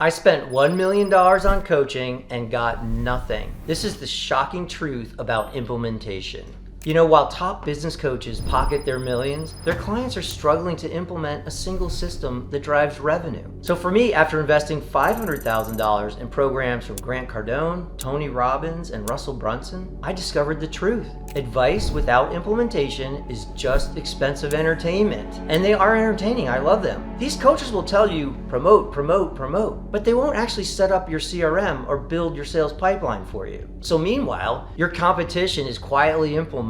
I spent $1 million on coaching and got nothing. This is the shocking truth about implementation. You know, while top business coaches pocket their millions, their clients are struggling to implement a single system that drives revenue. So for me, after investing $500,000 in programs from Grant Cardone, Tony Robbins, and Russell Brunson, I discovered the truth. Advice without implementation is just expensive entertainment. And they are entertaining, I love them. These coaches will tell you, promote, promote, promote, but they won't actually set up your CRM or build your sales pipeline for you. So meanwhile, your competition is quietly implementing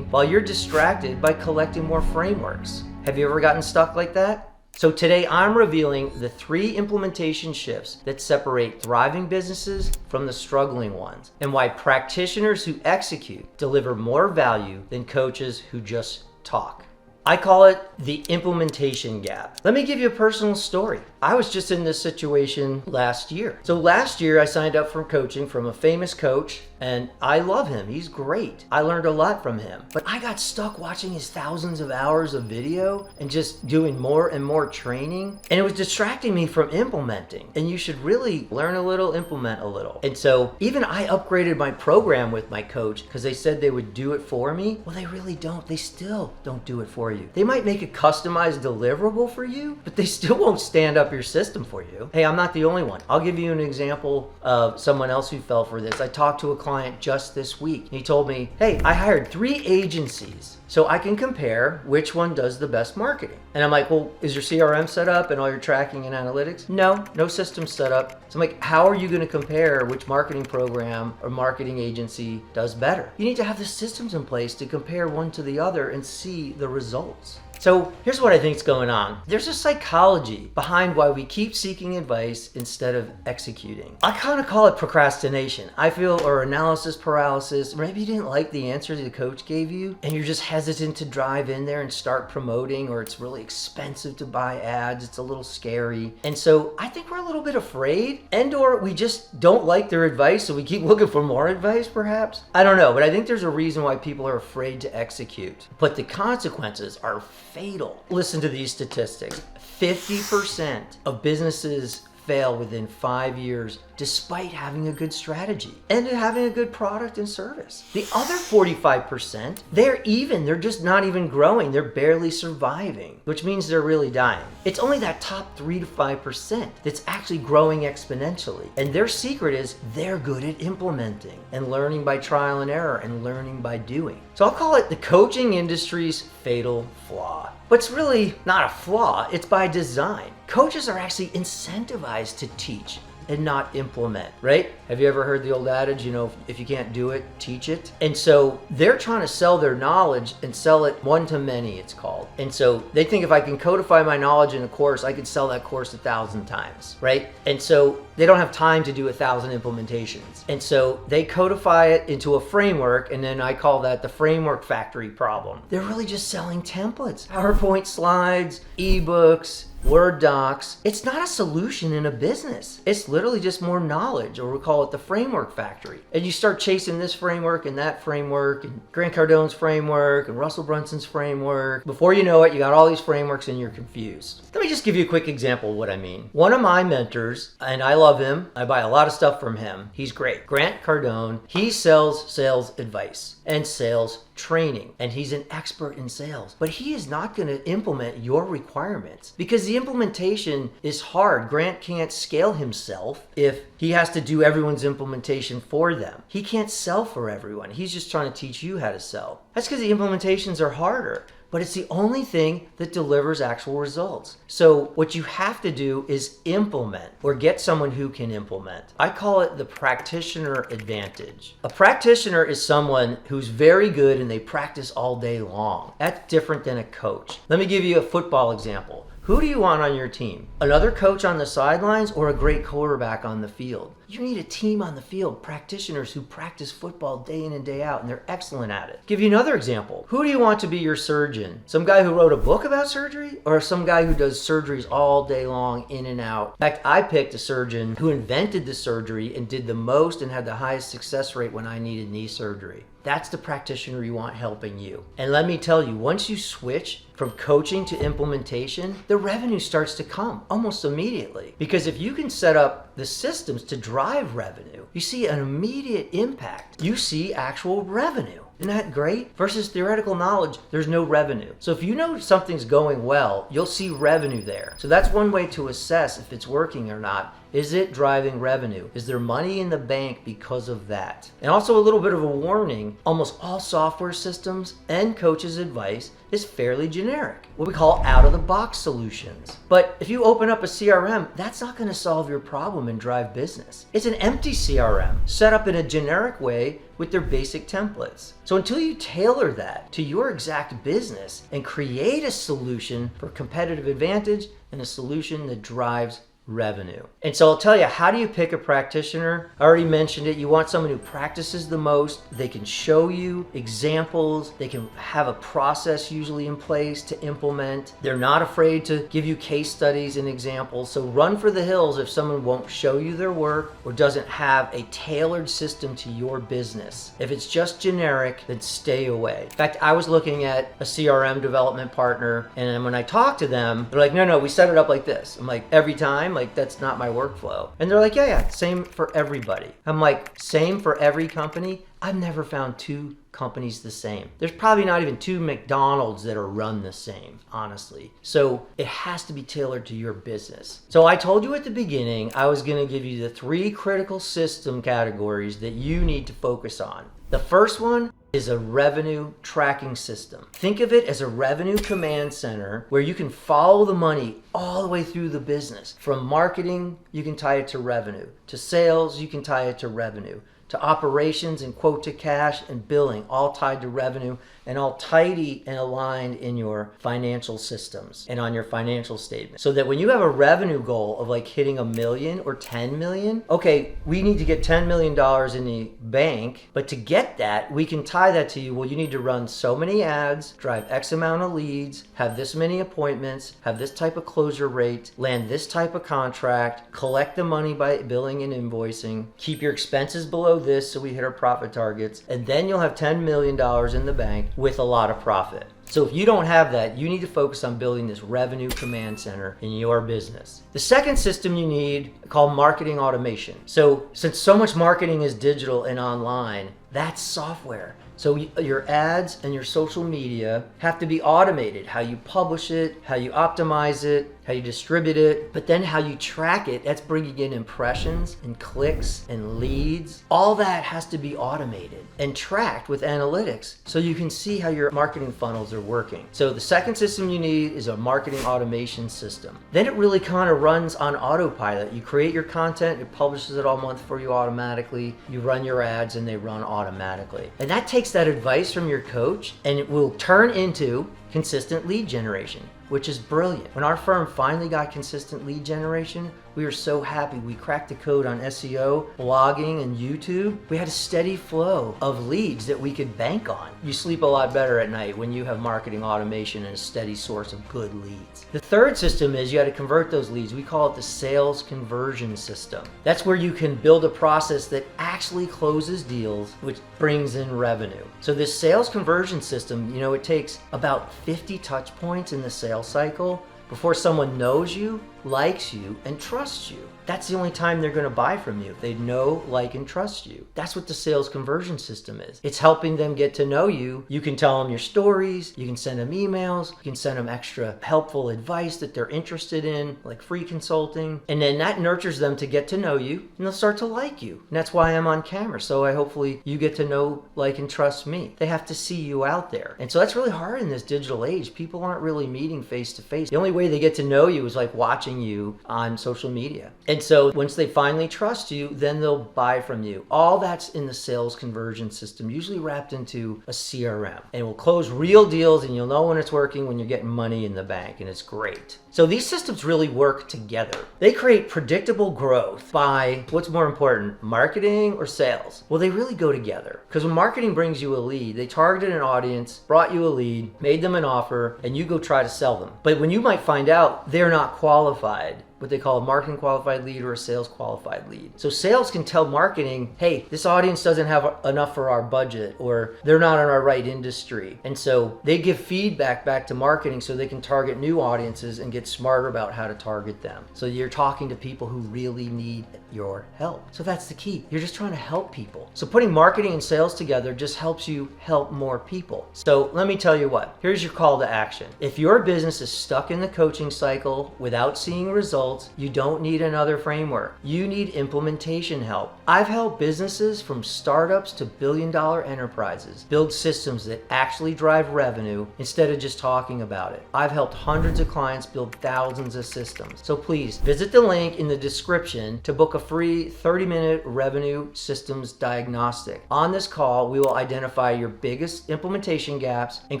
while you're distracted by collecting more frameworks. Have you ever gotten stuck like that? So today I'm revealing the 3 implementation shifts that separate thriving businesses from the struggling ones, and why practitioners who execute deliver more value than coaches who just talk. I call it the implementation gap. Let me give you a personal story. I was just in this situation last year. So last year I signed up for coaching from a famous coach, and I love him. He's great. I learned a lot from him. But I got stuck watching his thousands of hours of video and just doing more and more training. And it was distracting me from implementing. And you should really learn a little, implement a little. And so even I upgraded my program with my coach because they said they would do it for me. Well, they really don't. They still don't do it for you. They might make a customized deliverable for you, but they still won't stand up your system for you. Hey, I'm not the only one. I'll give you an example of someone else who fell for this. I talked to a client just this week. He told me, hey, I hired 3 agencies so I can compare which one does the best marketing. And I'm like, well, is your CRM set up and all your tracking and analytics? No system set up. So I'm like, how are you going to compare which marketing program or marketing agency does better? You need to have the systems in place to compare one to the other and see the results. So here's what I think is going on. There's a psychology behind why we keep seeking advice instead of executing. I kind of call it procrastination. I feel, or analysis paralysis. Maybe you didn't like the answer the coach gave you and you're just hesitant to drive in there and start promoting, or it's really expensive to buy ads. It's a little scary. And so I think we're a little bit afraid, and or we just don't like their advice, so we keep looking for more advice perhaps. I don't know, but I think there's a reason why people are afraid to execute. But the consequences are fatal. Listen to these statistics. 50% of businesses fail within 5 years despite having a good strategy and having a good product and service. The other 45%, they're just not even growing. They're barely surviving, which means they're really dying. It's only that top 3 to 5% that's actually growing exponentially. And their secret is they're good at implementing and learning by trial and error and learning by doing. So I'll call it the coaching industry's fatal flaw. But it's really not a flaw, it's by design. Coaches are actually incentivized to teach and not implement, right? Have you ever heard the old adage, if you can't do it, teach it? And so they're trying to sell their knowledge and sell it one to many, it's called. And so they think if I can codify my knowledge in a course, I could sell that course 1,000 times, right? And so they don't have time to do 1,000 implementations. And so they codify it into a framework, and then I call that the framework factory problem. They're really just selling templates, PowerPoint slides, ebooks, Word docs. It's not a solution in a business. It's literally just more knowledge, or we call it the framework factory. And you start chasing this framework and that framework and Grant Cardone's framework and Russell Brunson's framework. Before you know it, you got all these frameworks and you're confused. Let me just give you a quick example of what I mean. One of my mentors, and I love him, I buy a lot of stuff from him. He's great. Grant Cardone, he sells sales advice and sales training, and he's an expert in sales, but he is not going to implement your requirements because the implementation is hard. Grant can't scale himself if he has to do everyone's implementation for them. He can't sell for everyone. He's just trying to teach you how to sell. That's because the implementations are harder, but it's the only thing that delivers actual results. So what you have to do is implement, or get someone who can implement. I call it the practitioner advantage. A practitioner is someone who's very good and they practice all day long. That's different than a coach. Let me give you a football example. Who do you want on your team? Another coach on the sidelines or a great quarterback on the field? You need a team on the field, practitioners who practice football day in and day out, and they're excellent at it. Give you another example. Who do you want to be your surgeon? Some guy who wrote a book about surgery, or some guy who does surgeries all day long, in and out? In fact, I picked a surgeon who invented the surgery and did the most and had the highest success rate when I needed knee surgery. That's the practitioner you want helping you. And let me tell you, once you switch from coaching to implementation, the revenue starts to come almost immediately. Because if you can set up the systems to drive revenue, you see an immediate impact. You see actual revenue. Isn't that great? Versus theoretical knowledge, there's no revenue. So if you know something's going well, you'll see revenue there. So that's one way to assess if it's working or not. Is it driving revenue? Is there money in the bank because of that? And also a little bit of a warning, almost all software systems and coaches' advice is fairly generic, what we call out-of-the-box solutions. But if you open up a CRM, that's not going to solve your problem and drive business. It's an empty CRM set up in a generic way with their basic templates. So until you tailor that to your exact business and create a solution for competitive advantage and a solution that drives revenue. And so I'll tell you, how do you pick a practitioner? I already mentioned it. You want someone who practices the most. They can show you examples. They can have a process usually in place to implement. They're not afraid to give you case studies and examples. So run for the hills if someone won't show you their work or doesn't have a tailored system to your business. If it's just generic, then stay away. In fact, I was looking at a CRM development partner, and then when I talked to them, they're like, no, we set it up like this. I'm like, every time? Like, that's not my workflow. And they're like, yeah, same for everybody. I'm like, same for every company? I've never found two companies the same. There's probably not even two McDonald's that are run the same, honestly. So it has to be tailored to your business. So I told you at the beginning, I was gonna give you the 3 critical system categories that you need to focus on. The first one is a revenue tracking system. Think of it as a revenue command center where you can follow the money all the way through the business. From marketing, you can tie it to revenue. To sales, you can tie it to revenue. To operations and quote to cash and billing, all tied to revenue and all tidy and aligned in your financial systems and on your financial statement. So that when you have a revenue goal of like hitting $1 million or 10 million, okay, we need to get $10 million in the bank, but to get that, we can tie that to you. Well, you need to run so many ads, drive X amount of leads, have this many appointments, have this type of closure rate, land this type of contract, collect the money by billing and invoicing, keep your expenses below this so we hit our profit targets, and then you'll have $10 million in the bank with a lot of profit. So if you don't have that, you need to focus on building this revenue command center in your business. The second system you need, called marketing automation. So since so much marketing is digital and online, that's software. So your ads and your social media have to be automated. How you publish it, how you optimize it, how you distribute it, but then how you track it, that's bringing in impressions and clicks and leads. All that has to be automated and tracked with analytics so you can see how your marketing funnels are working. So the second system you need is a marketing automation system. Then it really kind of runs on autopilot. You create your content, it publishes it all month for you automatically. You run your ads and they run automatically. And that takes that advice from your coach and it will turn into consistent lead generation, which is brilliant. When our firm finally got consistent lead generation, we were so happy. We cracked the code on SEO, blogging, and YouTube. We had a steady flow of leads that we could bank on. You sleep a lot better at night when you have marketing automation and a steady source of good leads. The third system is you got to convert those leads. We call it the sales conversion system. That's where you can build a process that actually closes deals, which brings in revenue. So this sales conversion system, it takes about 50 touch points in the sales cycle before someone knows you, likes you, and trusts you. That's the only time they're going to buy from you, if they know, like, and trust you. That's what the sales conversion system is. It's helping them get to know you. You can tell them your stories, you can send them emails, you can send them extra helpful advice that they're interested in, like free consulting, and then that nurtures them to get to know you, and they'll start to like you. And that's why I'm on camera, so hopefully you get to know, like, and trust me. They have to see you out there. And so that's really hard in this digital age. People aren't really meeting face to face. The only way they get to know you is like watching you on social media. And so once they finally trust you, then they'll buy from you. All that's in the sales conversion system, usually wrapped into a CRM. And it will close real deals and you'll know when it's working when you're getting money in the bank, and it's great. So these systems really work together. They create predictable growth by, what's more important, marketing or sales? Well, they really go together. Because when marketing brings you a lead, they targeted an audience, brought you a lead, made them an offer, and you go try to sell them. But when you might find out they're not qualified, what they call a marketing qualified lead or a sales qualified lead. So sales can tell marketing, hey, this audience doesn't have enough for our budget, or they're not in our right industry. And so they give feedback back to marketing so they can target new audiences and get smarter about how to target them. So you're talking to people who really need your help. So that's the key. You're just trying to help people. So putting marketing and sales together just helps you help more people. So let me tell you what, here's your call to action. If your business is stuck in the coaching cycle without seeing results, you don't need another framework. You need implementation help. I've helped businesses from startups to billion-dollar enterprises build systems that actually drive revenue instead of just talking about it. I've helped hundreds of clients build thousands of systems. So please visit the link in the description to book a free 30-minute revenue systems diagnostic. On this call, we will identify your biggest implementation gaps and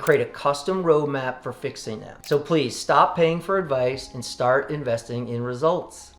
create a custom roadmap for fixing them. So please stop paying for advice and start investing in results.